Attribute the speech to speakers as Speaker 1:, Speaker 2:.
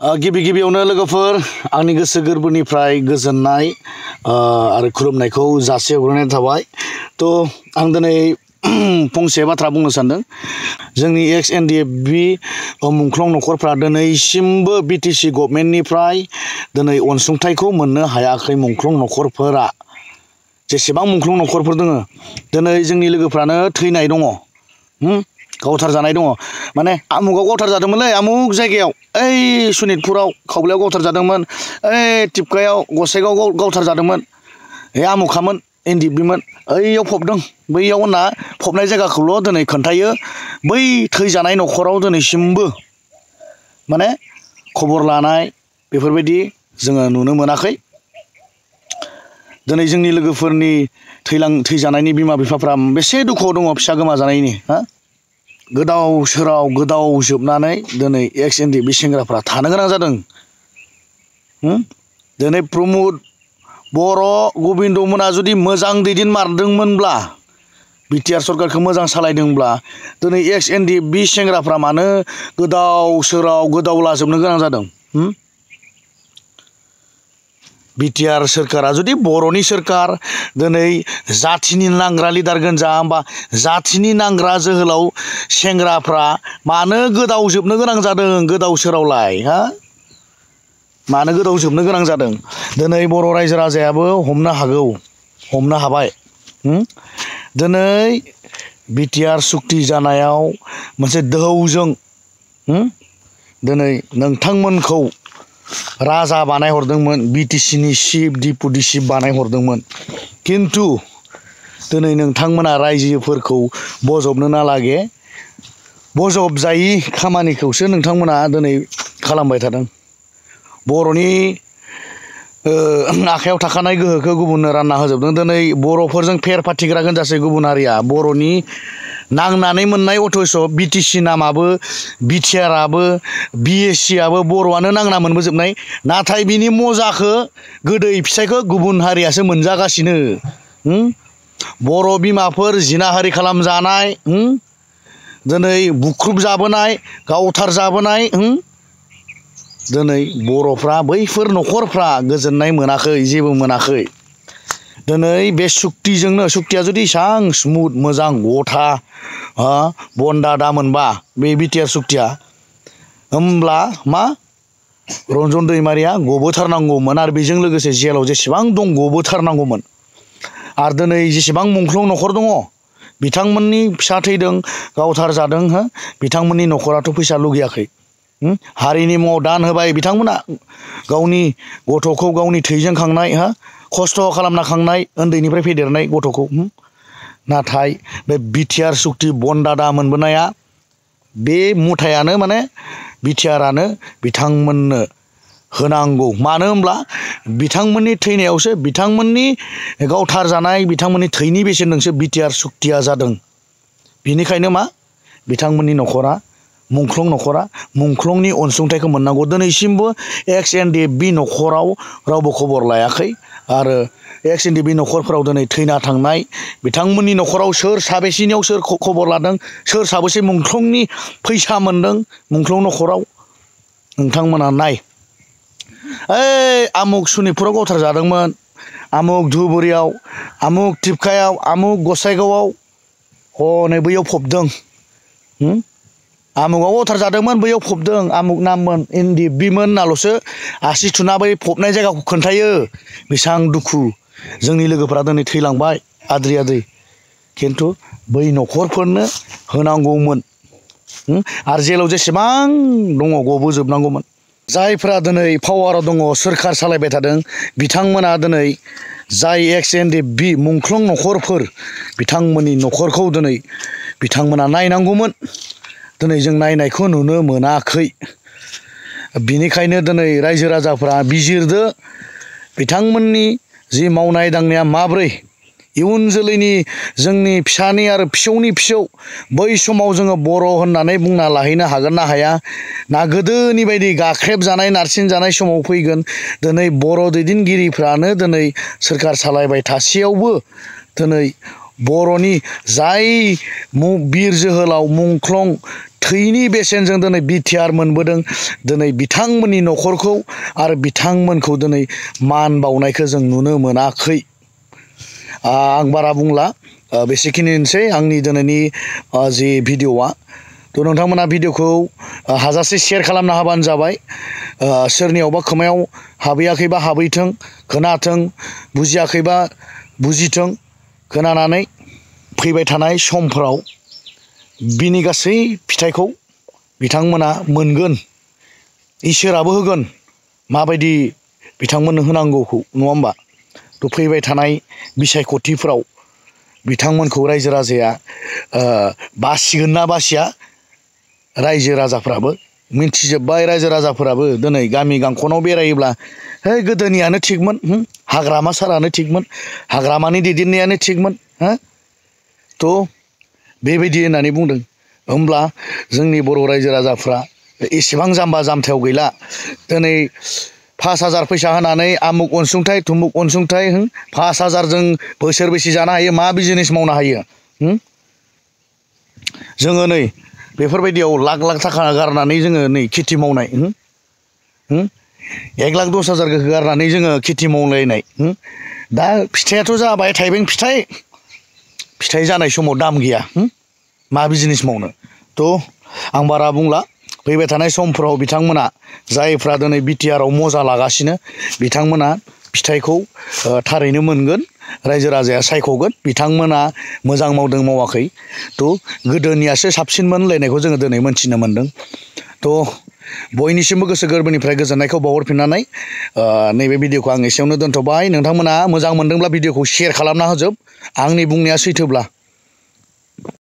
Speaker 1: गिबि गिबियावनो लोगोफोर आंनि गोसो गोरबोनिफ्राय गोजोननाय आरो खुलुमनायखौ जासिहरग्रोनाय थाबाय। तो आं दिनै फंसे बाथ्रा बुंनो सानदों। जोंनि एक्स एनडिएफबि मुंख्लं नखरफ्रा दिनैसिमबो बिटिसि गभर्नमेन्टनिफ्राय दिनै अनसुंथाइखौ मोननो हायाखै। मुंख्लं नखरफोरा जेसेबां मुंख्लं नखरफोर दङ दिनै जोंनि लोगोफ्रानो थैनाय दङ, गावथार जानाय दङ। माने आमुगाव गावथार जादोंमोनलै, आमुग जायगायाव ओइ सनितपुराव खावलायाव गावथार जादोंमोन, ओइ टिपकायाव गसाइगाव गावथार जादोंमोन, हे आमुखामोन एनडिएफबिमोन, ओइयाव फबदों बैयाव होनना फबनाय जायगाखौल' दिनै खोन्थायो। बै थैजानाय नखराव दिनैसिमबो माने खबर लानाय बेफोरबायदि जोङो नुनो मोनाखै। दिनै जोंनि लोगोफोरनि थैजानायनि बिमा बिफाफ्रा बेसे दुखुआव दङ फिसा गोमाजानायनि। गोदाव सोराव गोदाव जोबनानै दिनै एक्स एनडिएफबि सेंग्राफ्रा थानो गोनां जादों। दिनै प्रमद बर' गबिन्द मोना जुदि मोजां दैदेनमारदोंमोनब्ला, बिटिआर सरकारखौ मोजां सालायदोंब्ला, दिनै एक्स एनडिएफबि सेंग्राफ्रा मानो गोदाव सोराव गोदावलाजोबनो गोनां जादों? बिटिआर सोरखारा जुदि बर'नि सोरखार, दिनै जाथिनि नांग्रा लिडार गोनजा होमबा जाथिनि नांग्रा जोहोलाव सेंग्राफ्रा मानो गोदाव जोबनो गोनां जादों? गोदाव सोरावलाय मानो गोदाव जोबनो गोनां जादों? दिनै बर' रायजो राजायाबो हमनो हागौ, हमनो हाबाय। दिनै बिटिआर सुक्ति जानायाव मोनसे दोहौजों दिनै नोंथांमोनखौ राजा बानायहरदोंमोन, बिटिसिनि चिफ डिपुटि चिफ बानायहरदोंमोन। खिन्थु दिनै नोंथांमोना रायजोफोरखौ बजबनो ना लागे बजबजायि खामानिखौसो नोंथांमोना दिनै खालामबाय थादों। बर'नि आखायाव थाखानाय गोहोखौ गुबुननो रानना होजोबदों। दिनै बर'फोरजों फेर फाथिग्रा गोनजासै गुबुन हारिया। बर'नि नांनानै मोननाय अथ'स' बिटिसि नामाबो, बिटिआरआबो, बिएससिआबो बर'आनो नांना मोनबोजोबनाय। नाथाय बिनि मजाखौ, गोदै फिथाइखौ गुबुन हारियासो मोनजागासिनो। बर' बिमाफोर जिनाहारि खालामजानाय, दिनै बुख्रुब जाबोनाय, गावथार जाबोनाय, दिनै बर'फ्रा बैफोर नखरफ्रा गोजोननाय मोनाखै, जेबो मोनाखै। दिनै बे सुक्तिजोंनो, सुक्तिया जुदि एसां स्मुथ मोजां गथा बन्दा मोनबा बे बिटिआर सुक्तिया, होमब्ला मा रन्जन दैमारिया गबोथारनांगौमोन आरो बेजों लोगोसे जेलाव जेसेबां दं गबोथारनांगौमोन। आरो दिनै जेसेबां मुंख्लं नखर दङ बिथांमोननि फिसा थैदों, गावथार जादों, बिथांमोननि नखराथ' फैसा लुगैयाखै। हारिनि मुङाव दान होबाय बिथांमोना, गावनि गथ'खौ गावनि थैजों खांनाय, खस्थ' खालामना खांनाय उन्दैनिफ्राय फेदेरनाय गथ'खौ। नाथाय बे बिटिआर सुक्ति बन्दा मोनबोनाया, बे मुथायानो माने बिटिआरआनो बिथांमोननो होनांगौ। मानो होनब्ला बिथांमोननि थैनायावसो, बिथांमोननि गावथार जानाय बिथांमोननि थैनि बेसेनजोंसो बिटिआर सुक्तिया जादों। बेनिखायनो मा बिथांमोननि नखरा, मुंख्लं नखरा मुंख्लंनि अनसुंथाइखौ मोननांगौ। दिनैसिमबो एक्स एनडिएफबि नखराव रावबो खबर लायाखै। आरो एक्स एनडिएफबि नखरफोराव दिनै थैना थांनाय बिथांमोननि नखराव सोर साबेसेनियाव सोर खबर लादों, सोर साबेसे मुंख्लंनि फैसा मोनदों मुंख्लं नखराव, नोंथांमोना नाय। ओइ आमुक सनितपुराव गावथार जादोंमोन, आमुक धुबुरियाव, आमुक टिपकायाव, आमुक गसाइगावआव, हनै बैयाव फबदों। आमुगाव गावथार जादोंमोन, बैयाव फबदों, आमुक नाममोन, एनडिएफबिमोन होननाल'सो आसि थुना बै फबनाय जायगाखौ खोन्थायो। बेसेबां दुखु, जोंनि लोगोफ्रा दिनै थैलांबाय आद्रि आद्रि। खिन्थु बै नखरफोरनो होनांगौमोन। आरो जेलाव जेसेबां दङ गबोजोबनांगौमोन। जायफ्रा दिनै पावाराव दङ, सोरखार सालायबाय थादों, बिथांमोना दिनै जाय एक्स एनडिएफबि मुंख्लं नखरफोर, बिथांमोननि नखरखौ दिनै बिथांमोना नायनांगौमोन। दिनै जों नायनायखौ नुनो मोनाखै। बिनिखायनो दिनै रायजो राजाफ्रा बिजिरदो, बिथांमोननि जि मावनाय दांनाया माब्रै, इयुन जोलैनि जोंनि फिसानि आरो फिसौनि फिसौ बै समाव जोङो बर' होननानै बुंना लाहैनो हागोन ना हाया? ना गोदोनि बायदि गाख्रेब जानाय नारसिन जानाय समाव फैगोन? दिनै बर' दैदेनगिरिफ्रानो दिनै सोरखार सालायबाय थासेयावबो दिनै बर'नि जाय बिर जोहोलाव मुंख्लं थैनि बेसेनजों दिनै बिटिआर मोनबोदों दिनै बिथांमोननि न'खरखौ आरो बिथांमोनखौ दिनै मान बावनायखौ जों नुनो मोनाखै आं बारा बुंला बेसेखिनिसै आंनि दिनैनि जि भिडिअ'आ थ' नोंथांमोना भिडिअ'खौ हाजासे शेयार खालामना होबानो जाबाय सोरनियावबा खोमायाव हाबहैयाखैबा हाबहैथों खोनाथों बुजियाखैबा बुजिथों खोनानानै फैबाय थानाय समफोराव बिनि गासै फिथाइखौ बिथांमोना मोनगोन इसोराबो होगोन माबायदि बिथांमोननो होनांगौखौ नङा होमबा थ' फैबाय थानाय बिसायख'थिफोराव बिथांमोनखौ रायजो राजाया बासिगोन ना बासिया रायजो राजाफ्राबो मिन्थिजोब्बाय रायजो राजाफोराबो दिनै गामि गांखनाव बेरायोब्ला है गोदोनियानो थिगमोन हाग्रामा सारानो थिगमोन हाग्रामानि दैदेननायानो थिगमोन थ' बेबायदि होननानै बुंदों होमब्ला जोंनि बर' रायजो राजाफ्रा एसेबां जाम्बा जाम्थायाव गैला दिनै 5,000 फैसा होनानै आमुक अनसुंथाइ थुमुक अनसुंथाइ 5,000 जों बोसोरबेसे जानो हायो मा बिजनेस मावनो हायो जोङो नै बेफोरबायदियाव लाख लाख थाखा गारनानै जोङो नै खेथि मावनाय 1,10,000 गारनानै जोङो खेथि मावलायनाय दा फिथाइयाथ' जाबाय थाइबें फिथाइ जानाय समाव दाम गैया मा बिजनेस मावनो थ' आं बारा बुंला फैबाय थानाय समफोराव बिथांमोना जायफ्रा दिनै बिटिआरआव मजा लागासिनो बिथांमोना फिथाइखौ थारैनो मोनगोन रायजो राजाया सायख'गोन बिथांमोना मोजां मावदों मावाखै थ' गोदोनियासो साबसिनमोन होनलायनायखौ जोङो दिनै मोनथिनो मोन्दों थ' बयनिसिमबो गोसो गोरबोनिफ्राय गोजोननायखौ बावहरफिननानै नैबे भिडिअखौ आं एसेयावनो दोनथ'बाय नोंथांमोना मोजां मोनदोंब्ला भिडिअखौ शेयार खालामना होजोब आंनि बुंनाया सैथोब्ला